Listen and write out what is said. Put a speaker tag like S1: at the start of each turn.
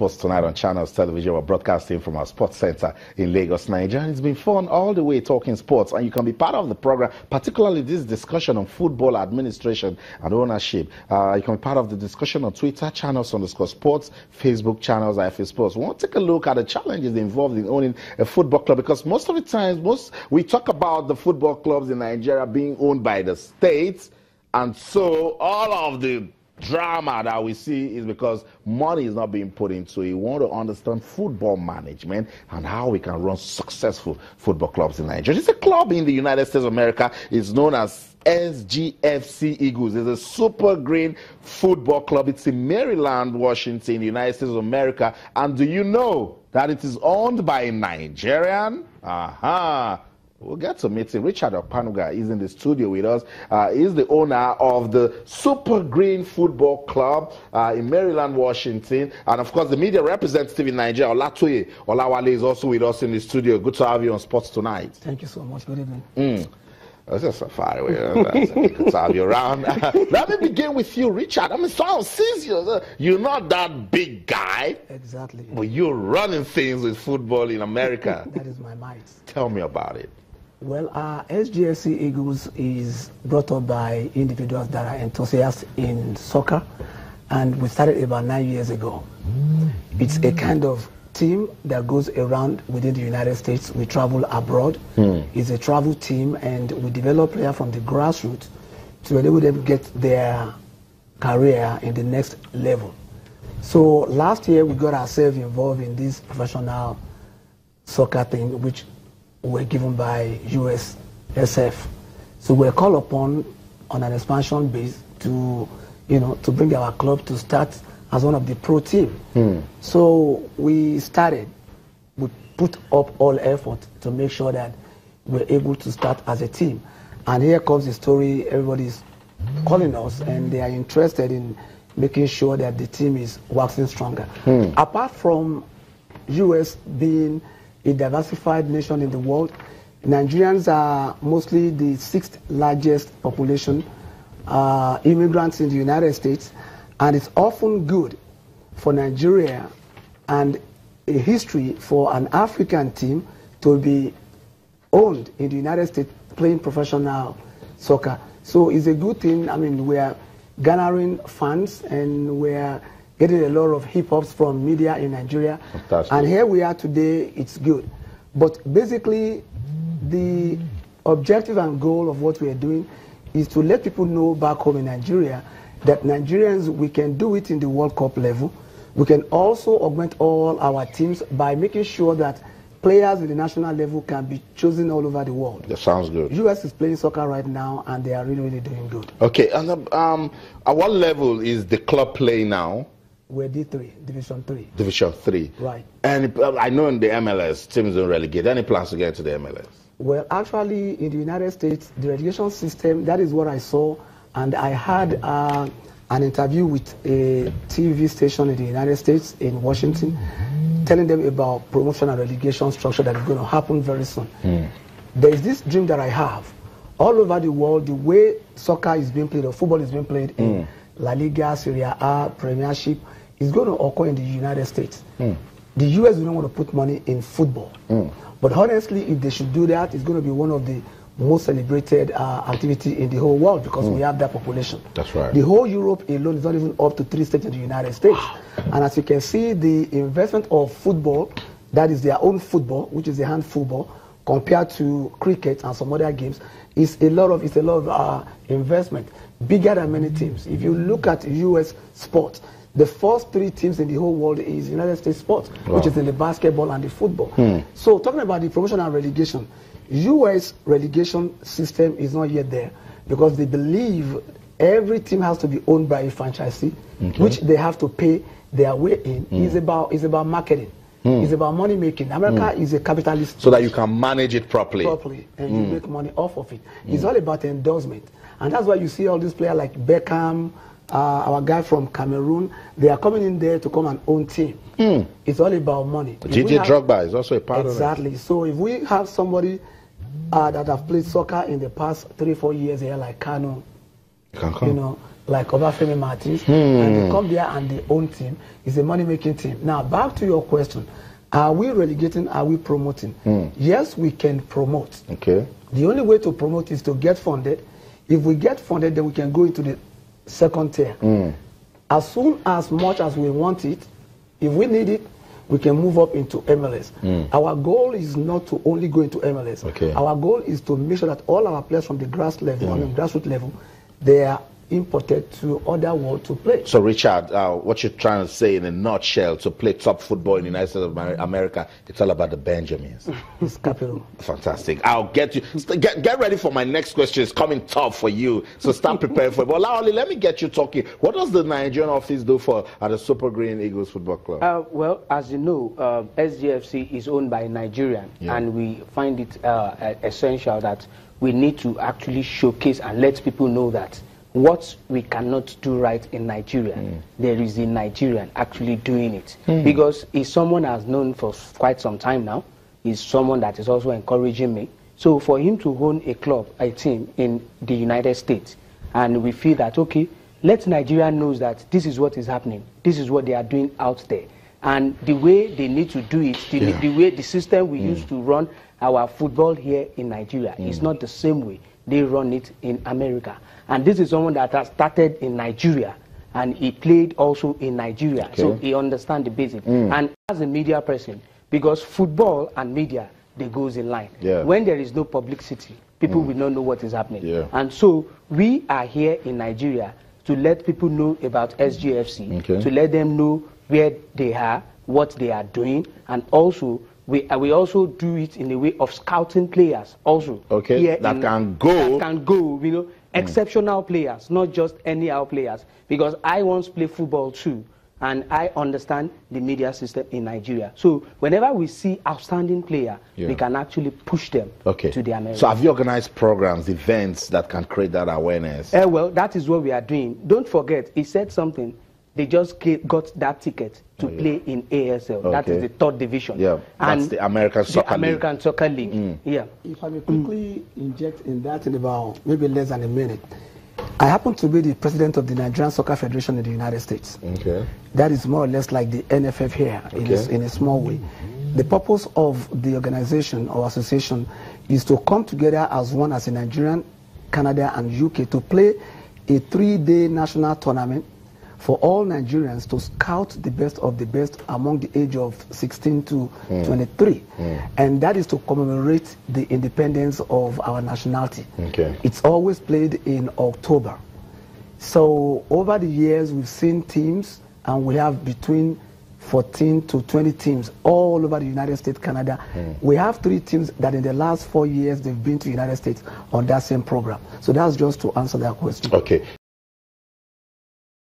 S1: Sports Tonight on Channels Television. We're broadcasting from our sports center in Lagos, Nigeria. And it's been fun all the way talking sports, and you can be part of the program, particularly this discussion on football administration and ownership. You can be part of the discussion on Twitter, channels_sports, Facebook channels, IFA Sports. We want to take a look at the challenges involved in owning a football club, because most of the times, we talk about the football clubs in Nigeria being owned by the states, and so all of the drama that we see is because money is not being put into it. We want to understand football management and how we can run successful football clubs in Nigeria. It's a club in the United States of America. It's known as SGFC Eagles. It's a super green football club. It's in Maryland, Washington, United States of America. And do you know that it is owned by a Nigerian? We'll get to meet him. Richard Opanuga is in the studio with us. He's the owner of the Super Green Football Club in Maryland, Washington. And, of course, the media representative in Nigeria, Olatoye Olawale, is also with us in the studio. Good to have you on Sports Tonight.
S2: Thank you so much. Good evening.
S1: That's just so far away. Good to have you around. Let me begin with you, Richard. I mean, so since you're not that big guy.
S2: Exactly.
S1: But you're running things with football in America.
S2: That is my might.
S1: Tell me about it.
S2: Well, SGFC Eagles is brought up by individuals that are enthusiasts in soccer, and we started about 9 years ago. It's a kind of team that goes around within the United States. We travel abroad. It's a travel team, and we develop players from the grassroots to enable them to get their career in the next level. So last year we got ourselves involved in this professional soccer thing, which were given by USSF. So we're called upon on an expansion base to, to bring our club to start as one of the pro team. So we started, we put up all effort to make sure that we're able to start as a team. And here comes the story. Everybody's calling us, and they are interested in making sure that the team is waxing stronger. Apart from US being a diversified nation in the world, Nigerians are mostly the 6th largest population immigrants in the United States, and it's often good for Nigeria and a history for an African team to be owned in the United States playing professional soccer. So it's a good thing. I mean, we are garnering fans, and we are getting a lot of hip-hops from media in Nigeria. Fantastic. And here we are today. It's good. But basically, the objective and goal of what we are doing is to let people know back home in Nigeria that Nigerians, we can do it in the World Cup level. We can also augment all our teams by making sure that players at the national level can be chosen all over the world. That sounds good. US is playing soccer right now, and they are really, really doing good.
S1: Okay, and at what level is the club playing now?
S2: We're D3, Division 3.
S1: Division 3.
S2: Right.
S1: And I know in the MLS, teams don't relegate. Any plans to get into the MLS?
S2: Well, actually, in the United States, the relegation system, that is what I saw. And I had an interview with a TV station in the United States, in Washington, telling them about promotion and relegation structure that is going to happen very soon. There is this dream that I have. All over the world, the way soccer is being played, or football is being played in La Liga, Serie A, Premiership, is going to occur in the United States. The US don't want to put money in football. But honestly, if they should do that, it's going to be one of the most celebrated activity in the whole world, because we have that population. That's right. The whole Europe alone is not even up to 3 states in the United States. And as you can see, the investment of football, that is their own football, which is the hand football, compared to cricket and some other games, is a lot of investment, bigger than many teams. If you look at US sports, the first 3 teams in the whole world is United States sports, which is in the basketball and the football. So talking about the promotion and relegation, US relegation system is not yet there, because they believe every team has to be owned by a franchisee, which they have to pay their way in. It's about marketing. It's about money making. America is a capitalist.
S1: So that you can manage it properly.
S2: And you make money off of it. It's all about endorsement. And that's why you see all these players like Beckham, our guy from Cameroon, they are coming in there to come and own team. It's all about money.
S1: Gigi Drogba is also a part of it.
S2: Exactly. So if we have somebody that have played soccer in the past 3-4 years here, like Kano, like Obafemi Martins, and they come there and they own team. It's a money-making team. Now, back to your question. Are we relegating? Are we promoting? Yes, we can promote.
S1: Okay.
S2: The only way to promote is to get funded. If we get funded, then we can go into the second tier. As soon as much as we want it, if we need it, we can move up into MLS. Our goal is not to only go into MLS.
S1: Okay.
S2: Our goal is to make sure that all our players from the grassroots level, they are imported to other world to play.
S1: So, Richard, what you're trying to say in a nutshell, to play top football in the United States of America, it's all about the Benjamins.
S2: It's capital.
S1: Fantastic. I'll get you. Get ready for my next question. It's coming tough for you. So start preparing for it. But Laoli, let me get you talking. What does the Nigerian office do at the Super Green Eagles Football Club?
S3: Well, as you know, SGFC is owned by Nigerian, and we find it essential that we need to actually showcase and let people know that what we cannot do right in Nigeria, there is a Nigerian actually doing it. Because he's someone I've known for quite some time now. He's someone that is also encouraging me. So for him to own a club, a team in the United States, and we feel that, okay, let Nigeria knows that this is what is happening. This is what they are doing out there. And the way they need to do it, the way the system we use to run our football here in Nigeria is not the same way they run it in America. And this is someone that has started in Nigeria, and he played also in Nigeria, so he understands the basics. And as a media person, because football and media, they goes in line. When there is no publicity, people will not know what is happening. And so we are here in Nigeria to let people know about SGFC, to let them know where they are, what they are doing, and also we also do it in a way of scouting players also.
S1: That can go,
S3: you know, exceptional players, not just anyhow players. Because I once played football too, and I understand the media system in Nigeria. So whenever we see outstanding player, we can actually push them to the Americans.
S1: So have you organized programs, events that can create that awareness?
S3: Well, that is what we are doing. Don't forget, he said something. They just got that ticket to play in ASL. That is the 3rd division.
S1: That's the American Soccer League.
S3: American Soccer League.
S2: If I may quickly inject in that in about maybe less than a minute. I happen to be the president of the Nigerian Soccer Federation in the United States. That is more or less like the NFF here in a small way. The purpose of the organization or association is to come together as one, as a Nigerian, Canada, and UK, to play a 3-day national tournament for all Nigerians to scout the best of the best among the age of 16 to 23. And that is to commemorate the independence of our nationality. It's always played in October. So over the years, we've seen teams, and we have between 14 to 20 teams all over the United States, Canada. We have 3 teams that in the last 4 years, they've been to the United States on that same program. So that's just to answer that question.